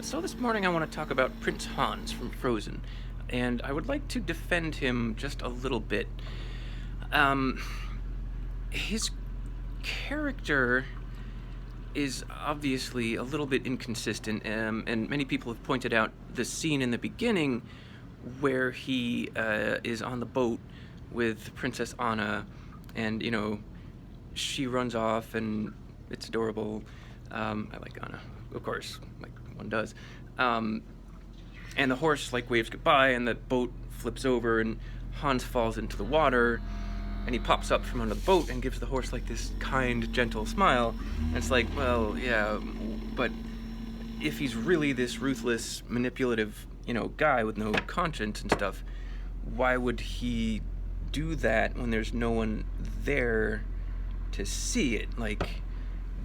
So this morning I want to talk about Prince Hans from Frozen, and I would like to defend him just a little bit. Um, his character is obviously a little bit inconsistent, and many people have pointed out the scene in the beginning where he is on the boat with Princess Anna, and she runs off, and it's adorable. I like Anna, of course, like one does. Um, and the horse waves goodbye, and the boat flips over, and Hans falls into the water, and he pops up from under the boat and gives the horse this kind, gentle smile. And it's like, well, yeah, but if he's really this ruthless, manipulative, guy with no conscience and stuff, why would he do that when there's no one there to see it?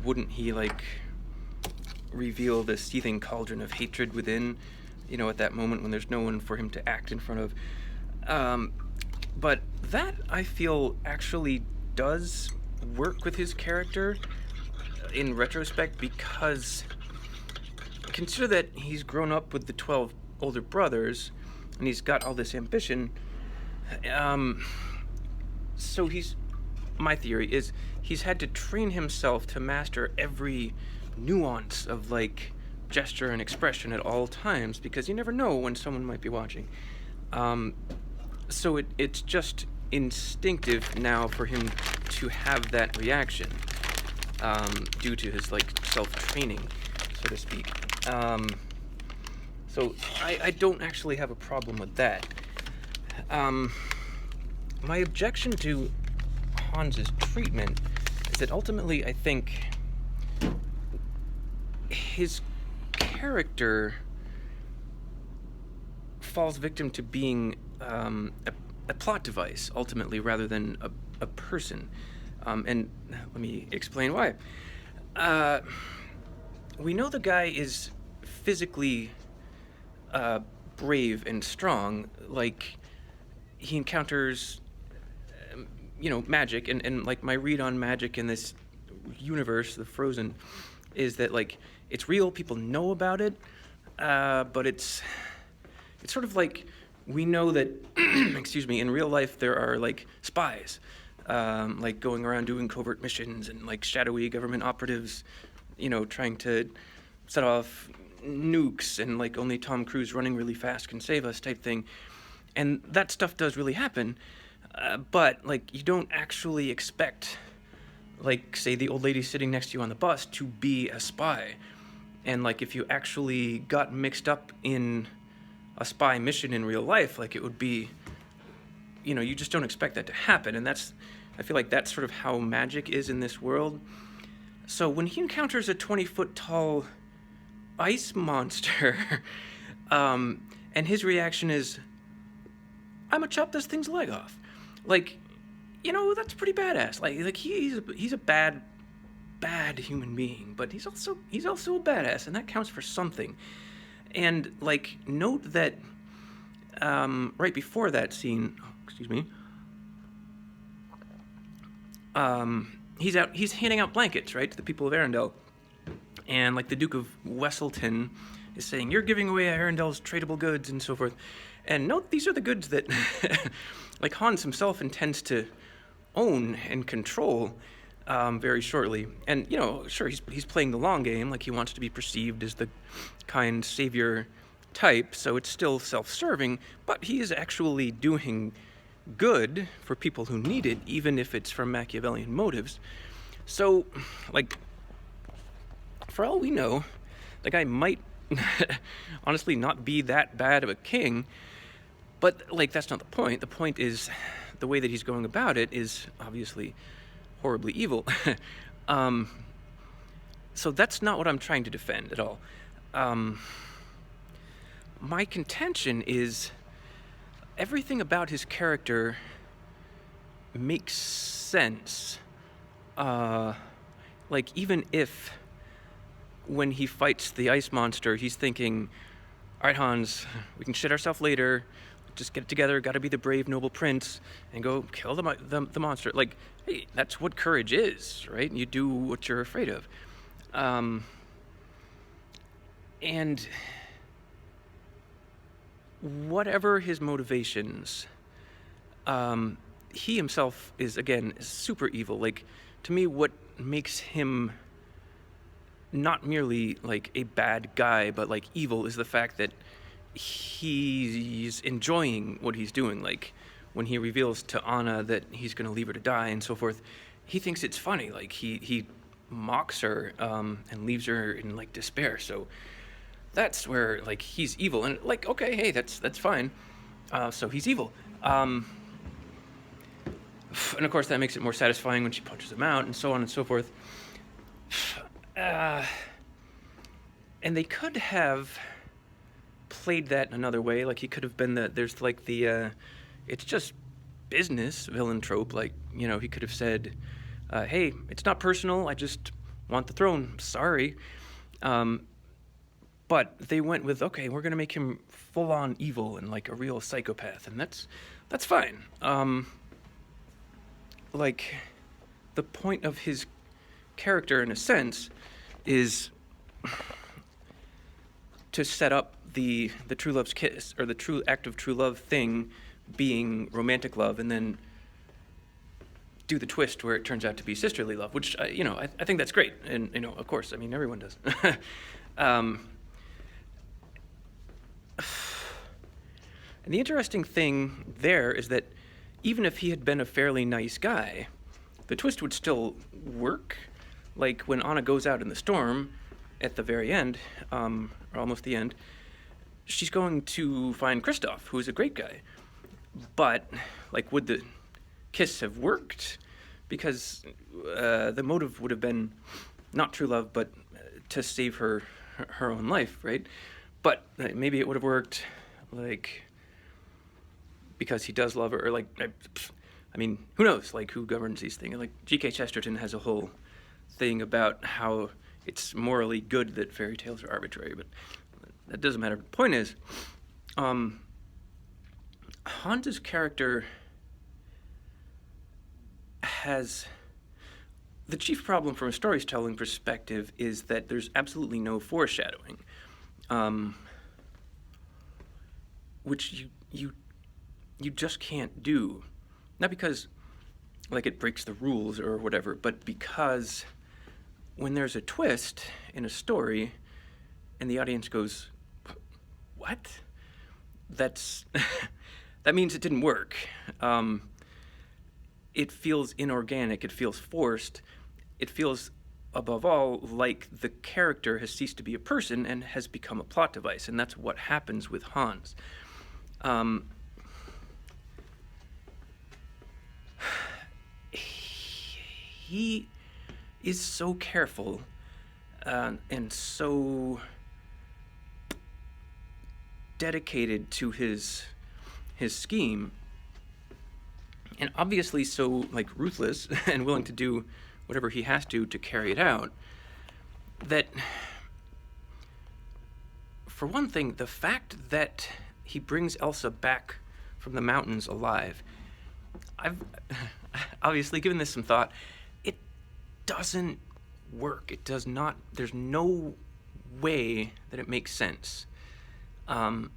Wouldn't he reveal the seething cauldron of hatred within, at that moment when there's no one for him to act in front of? But that, I feel, actually does work with his character in retrospect, because consider that he's grown up with the 12 older brothers, and he's got all this ambition. So my theory is he's had to train himself to master every nuance of gesture and expression at all times, because you never know when someone might be watching. So it's just instinctive now for him to have that reaction, due to his self-training, so to speak. So I don't actually have a problem with that. My objection to Hans's treatment is that ultimately I think his character falls victim to being a plot device, ultimately, rather than a person. And let me explain why. We know the guy is physically brave and strong. He encounters magic, and my read on magic in this universe, the Frozen, is that it's real, people know about it, but it's sort of we know that excuse me, in real life there are spies, going around doing covert missions, and shadowy government operatives, trying to set off nukes, and only Tom Cruise running really fast can save us type thing. And that stuff does really happen, but you don't actually expect say the old lady sitting next to you on the bus to be a spy. And if you actually got mixed up in a spy mission in real life, it would be, you just don't expect that to happen. And I feel that's sort of how magic is in this world. So when he encounters a 20-foot tall ice monster, and his reaction is, I'm gonna chop this thing's leg off. That's pretty badass. He's a bad human being, but he's also a badass, and that counts for something. And note that right before that scene, he's handing out blankets, right, to the people of Arendelle, and the Duke of Wesselton is saying, you're giving away Arendelle's tradable goods and so forth. And note, these are the goods that Hans himself intends to own and control very shortly. And sure, he's playing the long game, he wants to be perceived as the kind savior type, so it's still self-serving, but he is actually doing good for people who need it, even if it's from Machiavellian motives. So for all we know, the guy might honestly not be that bad of a king, but that's not the point. The point is the way that he's going about it is obviously horribly evil. So that's not what I'm trying to defend at all. My contention is everything about his character makes sense. Even if when he fights the ice monster, he's thinking, all right, Hans, we can shit ourselves later. Just get it together, gotta be the brave, noble prince, and go kill the monster. Hey, that's what courage is, right? You do what you're afraid of. And whatever his motivations, he himself is, again, super evil. Like, to me, what makes him not merely like a bad guy, but like evil, is the fact that he's enjoying what he's doing. Like, when he reveals to Anna that he's going to leave her to die and so forth, he thinks it's funny. Like, he mocks her and leaves her in like despair. So that's where like he's evil, and like, okay, hey, that's fine. So he's evil. And of course, that makes it more satisfying when she punches him out, and so on and so forth. And they could have played that in another way. Like, he could have been there's like the it's just business villain trope. Like, you know, he could have said, hey, it's not personal, I just want the throne, sorry. But they went with, okay, we're going to make him full-on evil and like a real psychopath, and that's fine. Like, the point of his character, in a sense, is to set up the true love's kiss, or the true act of true love thing being romantic love, and then do the twist where it turns out to be sisterly love, which, I think that's great. And, of course, I mean, everyone does. And the interesting thing there is that even if he had been a fairly nice guy, the twist would still work. Like, when Anna goes out in the storm at the very end, or almost the end, she's going to find Kristoff, who's a great guy. But, like, would the kiss have worked? Because the motive would have been not true love, but to save her own life, right? But maybe it would have worked, like, because he does love her, or like, I mean, who knows? Like, who governs these things? Like, G.K. Chesterton has a whole thing about how it's morally good that fairy tales are arbitrary, but that doesn't matter. The point is, Hans's character has... The chief problem from a storytelling perspective is that there's absolutely no foreshadowing, which you just can't do. Not because, like, it breaks the rules or whatever, but because when there's a twist in a story and the audience goes, what? That means it didn't work. It feels inorganic, it feels forced, it feels, above all, like the character has ceased to be a person and has become a plot device, and that's what happens with Hans. He is so careful and so dedicated to his scheme, and obviously so, like, ruthless and willing to do whatever he has to carry it out, that, for one thing, the fact that he brings Elsa back from the mountains alive, I've obviously given this some thought. It doesn't work. It does not. There's no way that it makes sense. For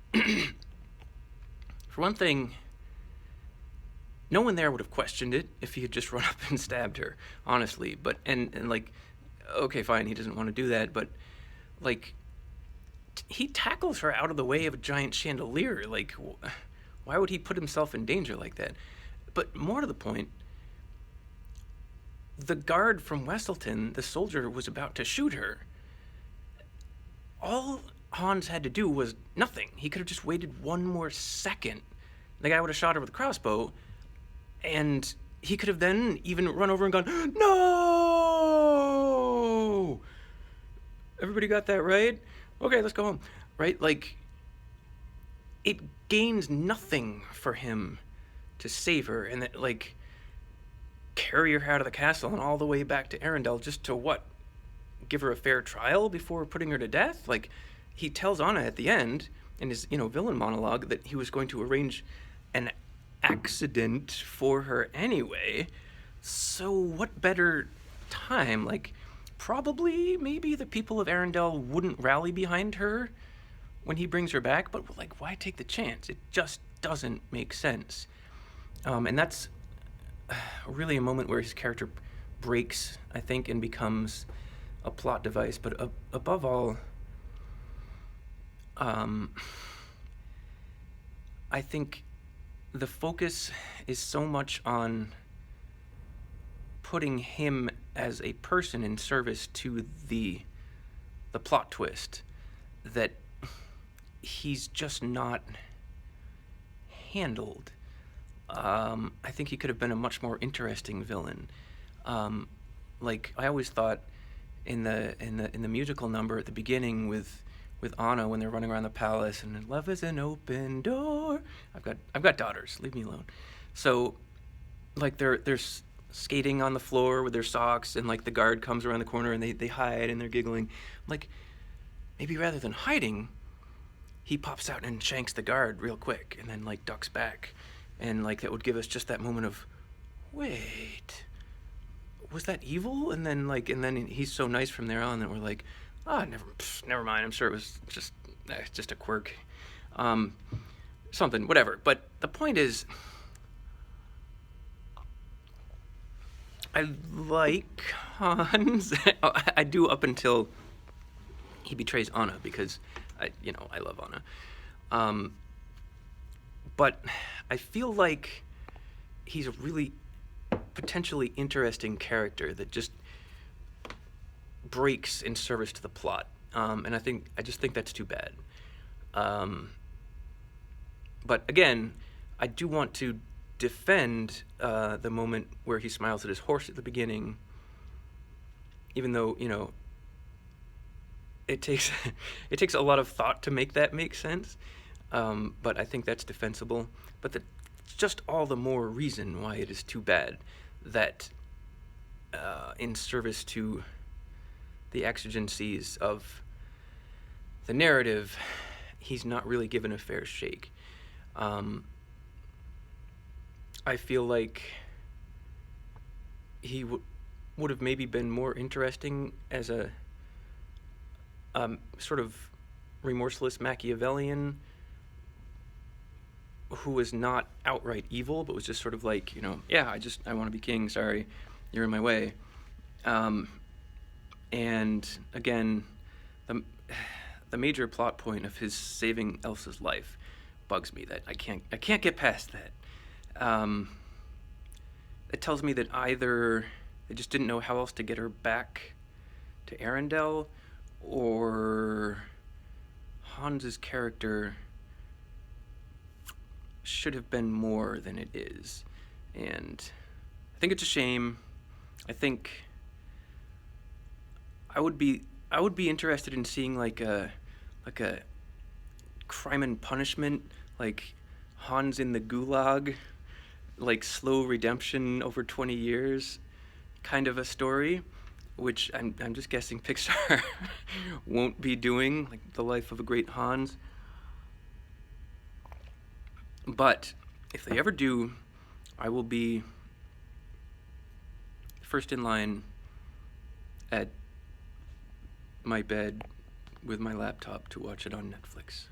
one thing, no one there would have questioned it if he had just run up and stabbed her, honestly. But, and like, okay, fine, he doesn't want to do that, but, like, he tackles her out of the way of a giant chandelier. Like, why would he put himself in danger like that? But more to the point, the guard from Wesselton, the soldier, was about to shoot her. All Hans had to do was nothing. He could have just waited one more second. The guy would have shot her with a crossbow, and he could have then even run over and gone, no! Everybody got that right? Okay, let's go home. Right? Like, it gains nothing for him to save her, and that, like, carry her out of the castle and all the way back to Arendelle just to what? Give her a fair trial before putting her to death? Like, he tells Anna at the end in his, villain monologue that he was going to arrange an accident for her anyway. So what better time? Like, probably maybe the people of Arendelle wouldn't rally behind her when he brings her back, but like, why take the chance? It just doesn't make sense. And that's really a moment where his character breaks, I think, and becomes a plot device. But above all, I think the focus is so much on putting him as a person in service to the plot twist that he's just not handled. I think he could have been a much more interesting villain. Like I always thought in the musical number at the beginning with Anna when they're running around the palace and love is an open door. I've got daughters. Leave me alone. So, like they're skating on the floor with their socks, and like the guard comes around the corner and they hide and they're giggling. Like maybe rather than hiding, he pops out and shanks the guard real quick and then like ducks back, and like that would give us just that moment of, wait, was that evil? And then he's so nice from there on that we're like, never mind. I'm sure it was just a quirk, something, whatever. But the point is, I like Hans. I do up until he betrays Anna, because I love Anna. But I feel like he's a really potentially interesting character that just breaks in service to the plot, and I just think that's too bad. But again, I do want to defend the moment where he smiles at his horse at the beginning, even though it takes a lot of thought to make that make sense. But I think that's defensible. But that's just all the more reason why it is too bad that in service to the exigencies of the narrative, he's not really given a fair shake. I feel like he would have maybe been more interesting as a sort of remorseless Machiavellian who was not outright evil, but was just sort of like, I want to be king, sorry, you're in my way. And again, the major plot point of his saving Elsa's life bugs me, that I can't get past that. It tells me that either they just didn't know how else to get her back to Arendelle, or Hans's character should have been more than it is. And I think it's a shame. I think I would be interested in seeing like a Crime and Punishment, like Hans in the Gulag, like slow redemption over 20 years kind of a story, which I'm just guessing Pixar won't be doing, like the life of a great Hans. But if they ever do, I will be first in line at my bed with my laptop to watch it on Netflix.